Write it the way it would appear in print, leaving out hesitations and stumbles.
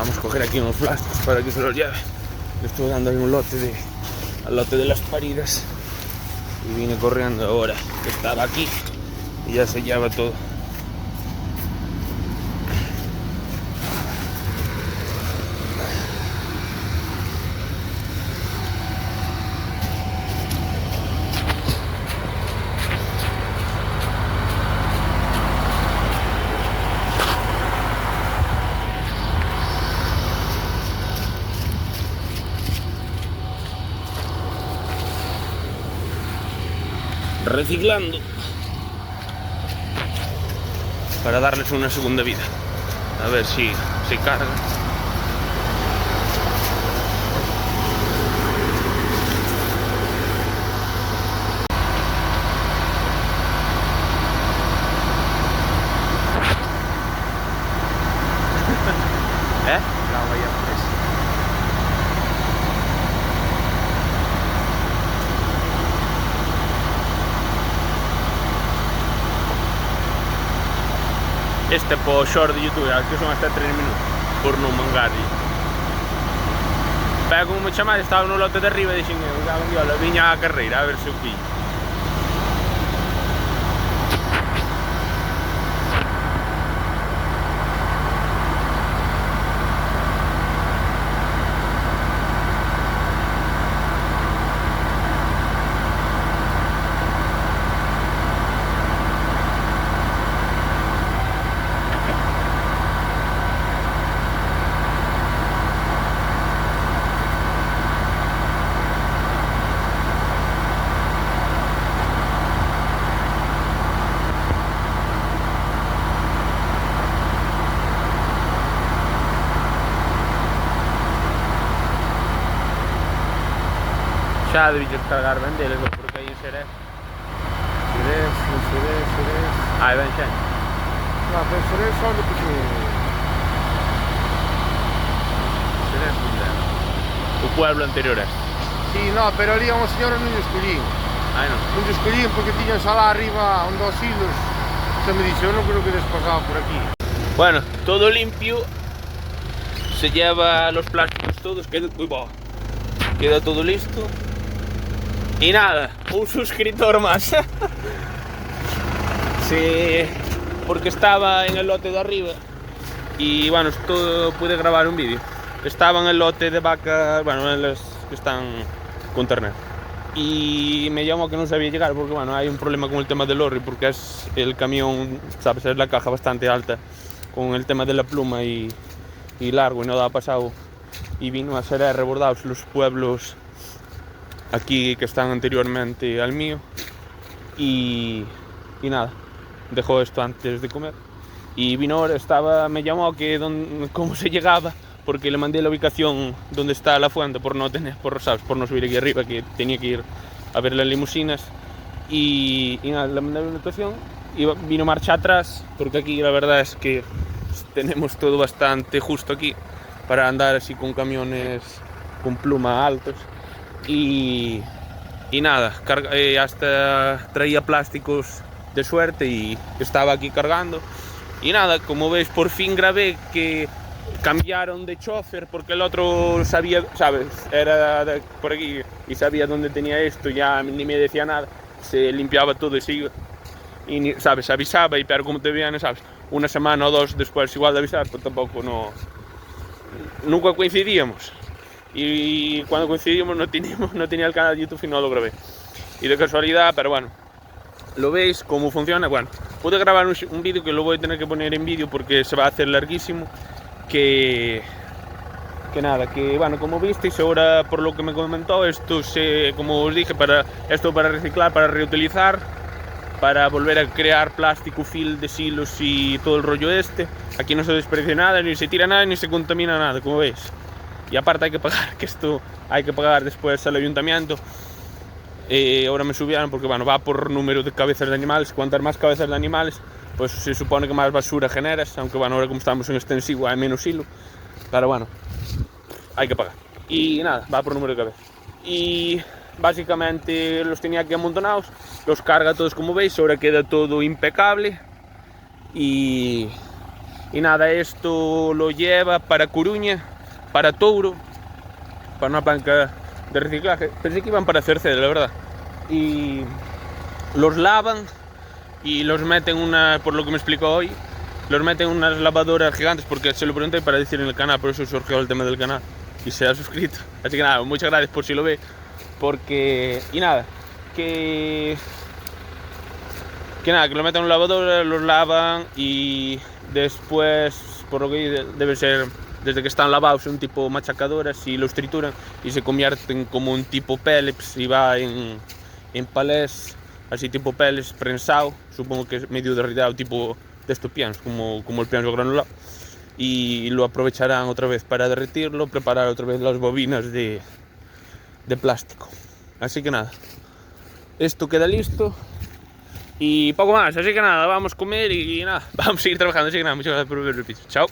vamos a coger aquí unos plásticos para que se los lleve. Le estoy dando ahí un lote al lote de las paridas y vine corriendo ahora que estaba aquí y ya se lleva todo. Reciclando para darles una segunda vida, a ver si se carga. Este po short de YouTube, que son hasta 3 minutos, por non mangarlle. Pero como me chamade, estaba no lote de arriba e dixen, viña a carreira, a ver se o pillo. Xa debille cargar ben deles, porque aí en Xerez. Xerez. Aí ben xa. Non, pero Xerez só de pequeno. Xerez non debe. O pueblo anterior é. Sí, no, pero ali a unha señora non lle escollín. Ai non. Non lle escollín porque tiñan xa lá arriba onde os hilos. Se me dixe, eu non creo que despasaba por aquí. Bueno, todo limpio. Se lleva los plásticos todos, queda todo listo. Y nada, un suscriptor más. Sí, porque estaba en el lote de arriba. Y bueno, esto pude grabar un vídeo. Estaba en el lote de vacas, bueno, en los que están con ternero. Y me llamó que no sabía llegar porque bueno, hay un problema con el tema del lorry, porque es el camión, sabes, es la caja bastante alta con el tema de la pluma y largo y no da pasado. Y vino a ser rebordados los pueblos aquí que están anteriormente al mío y nada, dejó esto antes de comer y vino ahora, me llamó que cómo se llegaba, porque le mandé la ubicación donde está la fuente por no subir aquí arriba, que tenía que ir a ver las limusinas y nada, le mandé la ubicación y vino marcha atrás, porque aquí la verdad es que tenemos todo bastante justo aquí para andar así con camiones con pluma altos. Y nada, hasta traía plásticos de suerte y estaba aquí cargando. Y nada, como veis, por fin grabé que cambiaron de chofer, porque el otro sabía, sabes, era por aquí y sabía dónde tenía esto, ya ni me decía nada, se limpiaba todo y se iba. Y sabes, avisaba, y pero como te veían, sabes, una semana o dos después igual de avisar, pues tampoco nunca coincidíamos. Y cuando coincidimos no tenía el canal de YouTube y no lo grabé. Y de casualidad, pero bueno, lo veis cómo funciona. Bueno, pude grabar un vídeo que lo voy a tener que poner en vídeo porque se va a hacer larguísimo. Que nada, que bueno, como visteis ahora por lo que me comentó, esto como os dije, para reciclar, para reutilizar, para volver a crear plástico, fil de silos y todo el rollo este. Aquí no se desperdicia nada, ni se tira nada, ni se contamina nada, como veis. Y aparte hay que pagar, que esto hay que pagar después al ayuntamiento. Ahora me subieron porque bueno, va por número de cabezas de animales. Cuantas más cabezas de animales, pues se supone que más basura generas. Aunque bueno, ahora como estamos en extensivo hay menos hilo. Pero bueno, hay que pagar. Y nada, va por número de cabezas. Y básicamente los tenía aquí amontonados. Los carga todos como veis, ahora queda todo impecable. Y Y nada, esto lo lleva para Coruña, para Touro, para una planta de reciclaje. Pensé que iban para Cerceda, la verdad. Y los lavan y los meten por lo que me explicó hoy, los meten en unas lavadoras gigantes, porque se lo pregunté para decir en el canal, por eso surgió el tema del canal y se ha suscrito. Así que nada, muchas gracias por si lo ve, porque... Y nada, que nada, que lo meten en una lavadora, los lavan y después, por lo que debe ser, desde que están lavados, un tipo machacadoras y los trituran y se convierten como un tipo pellets y va en palés, así tipo pellets prensado, supongo que es medio derritado, tipo de estos pianos, como el piano granulado, y lo aprovecharán otra vez para derretirlo, preparar otra vez las bobinas de plástico. Así que nada, esto queda listo y poco más, así que nada, vamos a comer y nada, vamos a seguir trabajando. Así que nada, muchas gracias por ver el vídeo. Chao.